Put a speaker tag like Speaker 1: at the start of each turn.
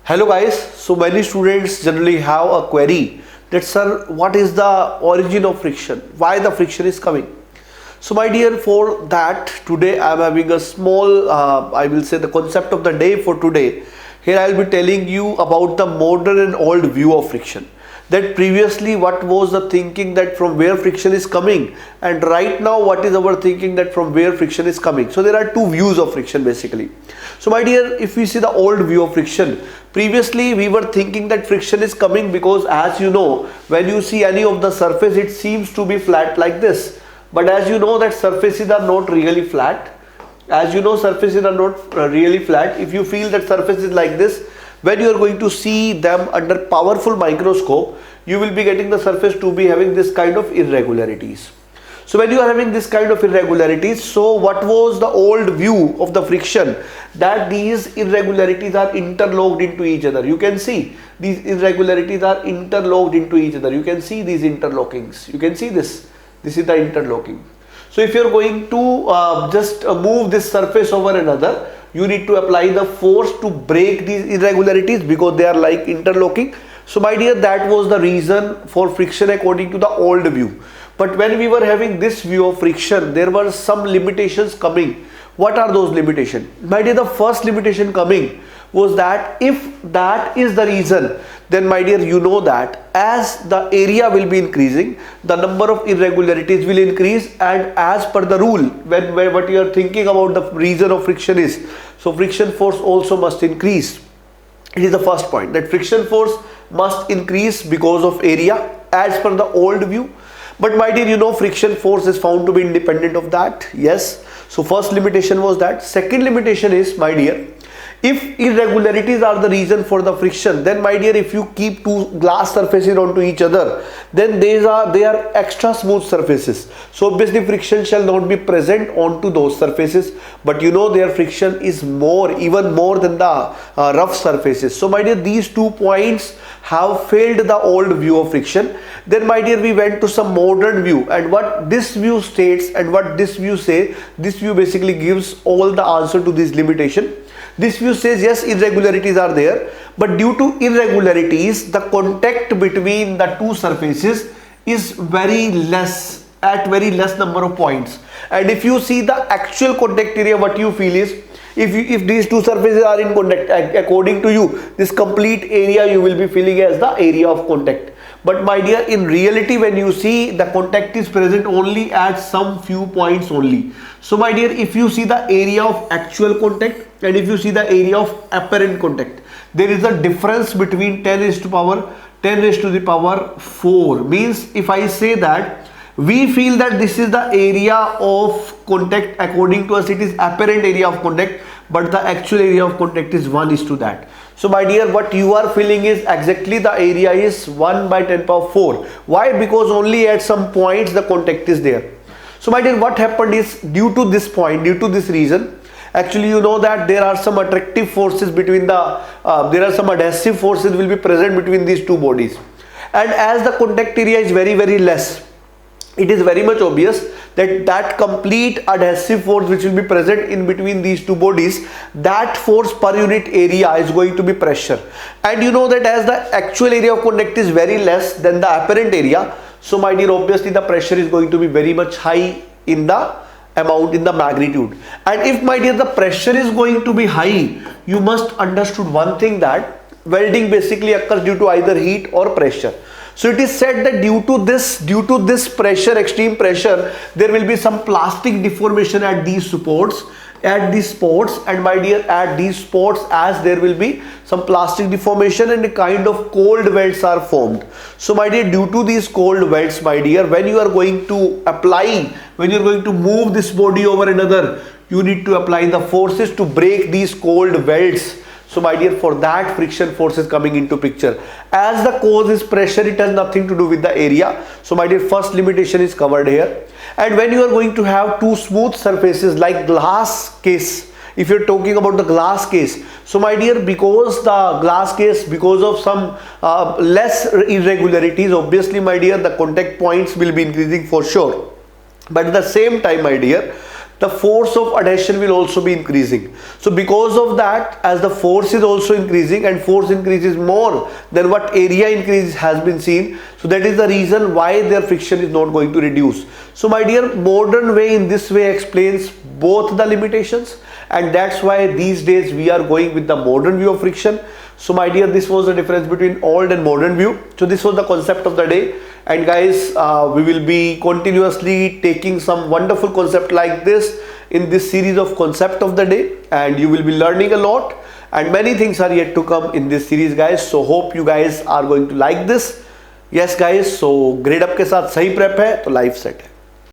Speaker 1: Hello guys, so many students generally have a query that sir, what is the origin of friction? Why the friction is coming? So my dear, for that today I am having a small, I will say the concept of the day for today. Here I will be telling you about the modern and old view of friction. That previously what was the thinking that from where friction is coming, and right now what is our thinking that from where friction is coming. So there are two views of friction basically. So my dear, if we see the old view of friction, previously we were thinking that friction is coming because, as you know, when you see any of the surface, it seems to be flat like this. But as you know that surfaces are not really flat. As you know, surfaces are not really flat. If you feel that surface is like this, when you are going to see them under powerful microscope, you will be getting the surface to be having this kind of irregularities. So when you are having this kind of irregularities, so what was the old view of the friction? That these irregularities are interlocked into each other. You can see these irregularities are interlocked into each other. You can see these interlockings. You can see this. This is the interlocking. So if you are going to just move this surface over another, you need to apply the force to break these irregularities because they are like interlocking. So my dear, that was the reason for friction according to the old view. But when we were having this view of friction, there were some limitations coming. What are those limitations? My dear, the first limitation coming was that if that is the reason, then my dear, you know that as the area will be increasing, the number of irregularities will increase, and as per the rule, when what you are thinking about the reason of friction is, so friction force also must increase. It is the first point, that friction force must increase because of area as per the old view. But my dear, you know, friction force is found to be independent of that. Yes. So first limitation was that. Second limitation is, my dear, if irregularities are the reason for the friction, then my dear, if you keep two glass surfaces onto each other, then they are extra smooth surfaces. So obviously friction shall not be present onto those surfaces, but you know their friction is even more than the rough surfaces. So my dear, these 2 points have failed the old view of friction. Then my dear, we went to some modern view, and what this view states and what this view says, this view basically gives all the answer to this limitation. This view says yes, irregularities are there, but due to irregularities, the contact between the two surfaces is very less, at very less number of points. And if you see the actual contact area, what you feel is, if these two surfaces are in contact, according to you, this complete area you will be feeling as the area of contact. But my dear, in reality, when you see, the contact is present only at some few points only. So my dear, if you see the area of actual contact and if you see the area of apparent contact, there is a difference between 10 raised to the power 4. Means if I say that we feel that this is the area of contact, according to us it is apparent area of contact, but the actual area of contact is 1 is to that. So my dear, what you are feeling is exactly the area is 1 by 10 power 4. Why? Because only at some points the contact is there. So my dear, what happened is, due to this point, due to this reason, actually you know that there are some attractive forces between there are some adhesive forces will be present between these two bodies. And as the contact area is very less, it is very much obvious that complete adhesive force which will be present in between these two bodies, that force per unit area is going to be pressure. And you know that as the actual area of contact is very less than the apparent area, so my dear, obviously the pressure is going to be very much high in the amount, in the magnitude. And if my dear, the pressure is going to be high, you must understood one thing, that welding basically occurs due to either heat or pressure. So it is said that due to this pressure, extreme pressure, there will be some plastic deformation at these supports, and my dear, at these spots, as there will be some plastic deformation and a kind of cold welds are formed. So my dear, due to these cold welds, my dear, when you are going to move this body over another, you need to apply the forces to break these cold welds. So my dear, for that friction force is coming into picture. As the cause is pressure, it has nothing to do with the area. So my dear, first limitation is covered here. And when you are going to have two smooth surfaces like glass case, if you're talking about the glass case, so my dear, because the glass case, because of some less irregularities, obviously my dear, the contact points will be increasing for sure. But at the same time, my dear, the force of adhesion will also be increasing. So because of that, as the force is also increasing and force increases more than what area increase has been seen, so that is the reason why their friction is not going to reduce. So my dear, modern way in this way explains both the limitations, and that's why these days we are going with the modern view of friction. So my dear, this was the difference between old and modern view. So this was the concept of the day. And guys, we will be continuously taking some wonderful concept like this in this series of concept of the day, and you will be learning a lot, and many things are yet to come in this series guys. So hope you guys are going to like this. Yes guys, so grade up के साथ सही prep है तो life set है.